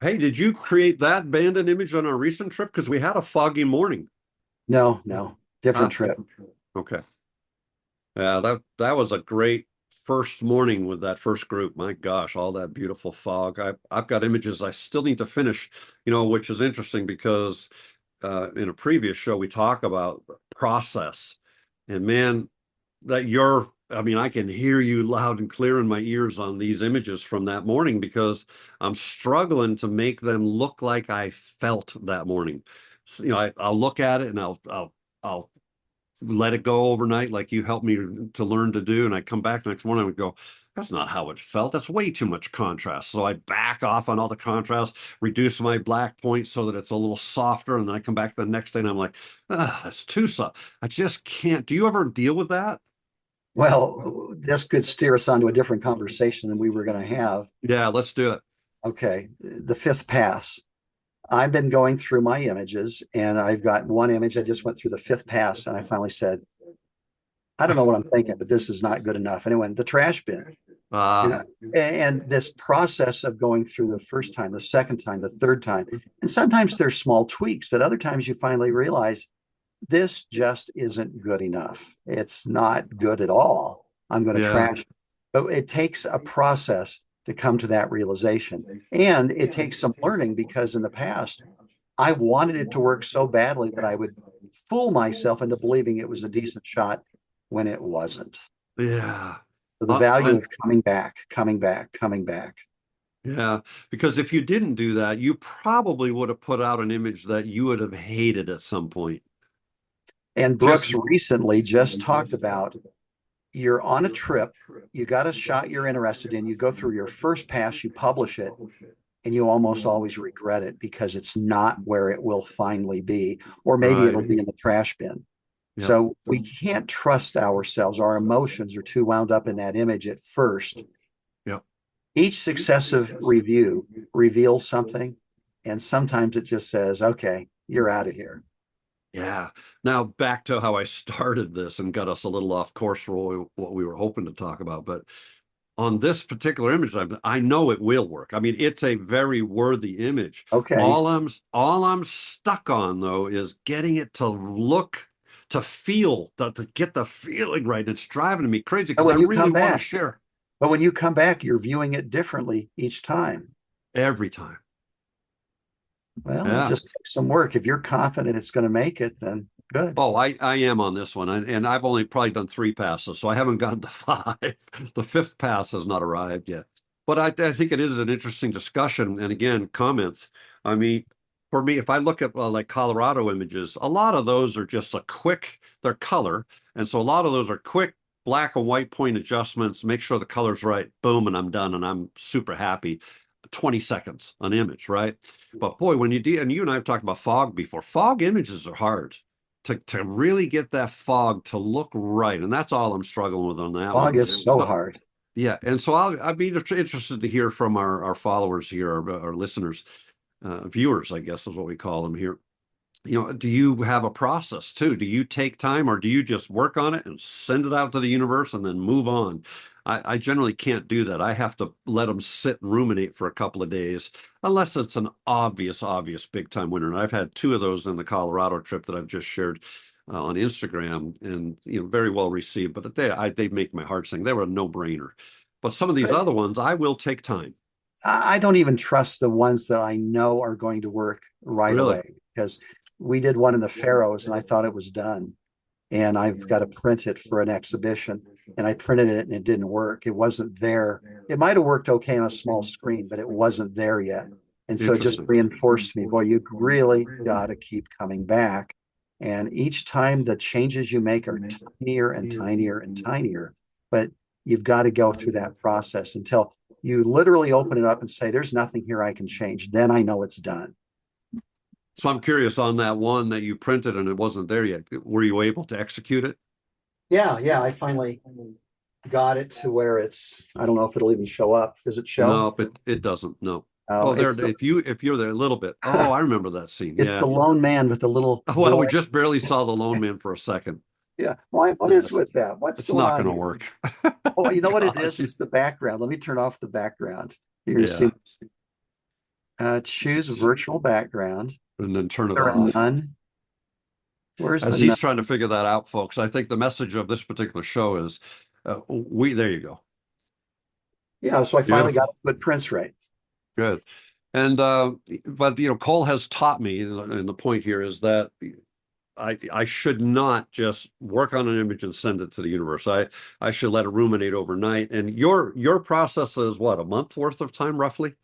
Hey, did you create that abandoned image on our recent trip? Because we had a foggy morning. No, no, different Ah, trip. okay. Yeah, that was a great first morning with that first group. My gosh, all that beautiful fog. I've got images I still need to finish, which is interesting because in a previous show we talk about process. And man, I mean, I can hear you loud and clear in my ears on these images from that morning because I'm struggling to make them look like I felt that morning. So, I'll look at it and I'll let it go overnight, like you helped me to learn to do. And I come back the next morning and go, that's not how it felt. That's way too much contrast. So I back off on all the contrast, reduce my black point so that it's a little softer. And then I come back the next day and I'm like, that's too soft. I just can't. Do you ever deal with that? Well, this could steer us onto a different conversation than we were going to have. Yeah, let's do it. Okay, the fifth pass. I've been going through my images, and I've got one image I just went through the fifth pass, and I finally said, I don't know what I'm thinking, but this is not good enough. And it went the trash bin. You Uh, know, and this process of going through the first time, the second time, the third time, and sometimes there's small tweaks, but other times you finally realize this just isn't good enough. It's not good at all. I'm going to yeah, trash it. But it takes a process to come to that realization. And it takes some learning because in the past, I wanted it to work so badly that I would fool myself into believing it was a decent shot when it wasn't. yeah. So the value And of coming back, coming back, coming back. yeah, because if you didn't do that, you probably would have put out an image that you would have hated at some point. And Just Brooks recently just talked about you're on a trip, you got a shot you're interested in, you go through your first pass, you publish it, and you almost always regret it because it's not where it will finally be, or maybe right. it'll be in the trash bin. Yep. So we can't trust ourselves. Our emotions are too wound up in that image at first. Yep. Each successive review reveals something, and sometimes it just says, okay, you're out of here. Yeah. Now back to how I started this and got us a little off course for what we were hoping to talk about. But on this particular image, I know it will work. I mean, it's a very worthy image. Okay. All I'm stuck on though is getting it to look, to feel, to get the feeling right. It's driving me crazy But because I when you really come want to back, share but when you come back, you're viewing it differently each time. every time. Well, it Yeah. just takes some work. If you're confident it's going to make it, then good. Oh, I am on this one, and I've only probably done three passes, so I haven't gotten to five. The fifth pass has not arrived yet. But I think it is an interesting discussion. And again, comments. I mean, for me, if I look at like Colorado images, a lot of those are just they're color. And so a lot of those are quick black and white point adjustments, make sure the color's right, boom, and I'm done, and I'm super happy. 20 seconds an image, right? But boy, and you and I have talked about fog before, fog images are hard to really get that fog to look right. And that's all I'm struggling with on that Fog one. is so So, hard. yeah. And so I'd be interested to hear from our followers here, our listeners, viewers, I guess is what we call them here. Do you have a process too? Do you take time or do you just work on it and send it out to the universe and then move on? I generally can't do that. I have to let them sit and ruminate for a couple of days, unless it's an obvious big time winner. And I've had two of those in the Colorado trip that I've just shared on Instagram, and very well received. But they make my heart sing. They were a no brainer. But some of these Good. other ones, I will take time. I don't even trust the ones that I know are going to work right Really away because we did one in the Faroes and I thought it was done. And I've got to print it for an exhibition. And I printed it and it didn't work. It wasn't there. It might have worked okay on a small screen, but it wasn't there yet. And so it just interesting. reinforced me, boy, you really got to keep coming back. And each time the changes you make are tinier and tinier and tinier, but you've got to go through that process until you literally open it up and say, there's nothing here I can change. Then I know it's done. So I'm curious on that one that you printed and it wasn't there yet. Were you able to execute it? Yeah, yeah. I finally got it to where I don't know if it'll even show up. Does it show? No, but it doesn't. No. Oh, Oh, there. If you're there a little bit. Oh, I remember that scene. it's the Yeah. lone man with the little Well, we boy. just barely saw the lone man for a second. Yeah. What is That's with that? What's it's going not on going to here? work. Oh, you know what it is? Gosh. It's the background. Let me turn off the background. You're gonna see. Yeah. choose virtual background. and then turn it There are off. none. Where's As the none? he's trying to figure that out, folks, I think the message of this particular show is there you go. Yeah, so I finally got Beautiful. to put Prince right. Good. And but Cole has taught me, and the point here is that I should not just work on an image and send it to the universe. I should let it ruminate overnight. And your process is what, a month worth of time roughly?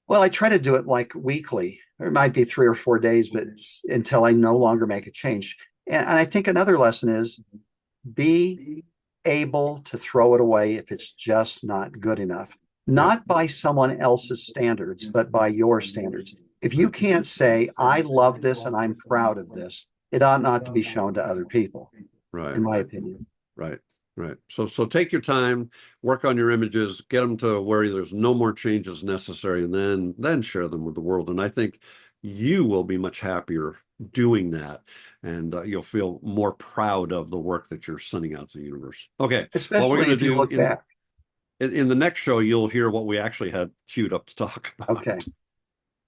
Well, I try to do it like weekly. It might be 3 or 4 days, but until I no longer make a change. And I think another lesson is be able to throw it away if it's just not good enough, not by someone else's standards, but by your standards. If you can't say, I love this and I'm proud of this, it ought not to be shown to other people, Right. in my opinion. Right. Right. So take your time, work on your images, get them to where there's no more changes necessary, and then share them with the world. And I think you will be much happier doing that, and you'll feel more proud of the work that you're sending out to the universe. Okay. Well, we're Especially going to if you do look back. in the next show, you'll hear what we actually had queued up to talk about. Okay.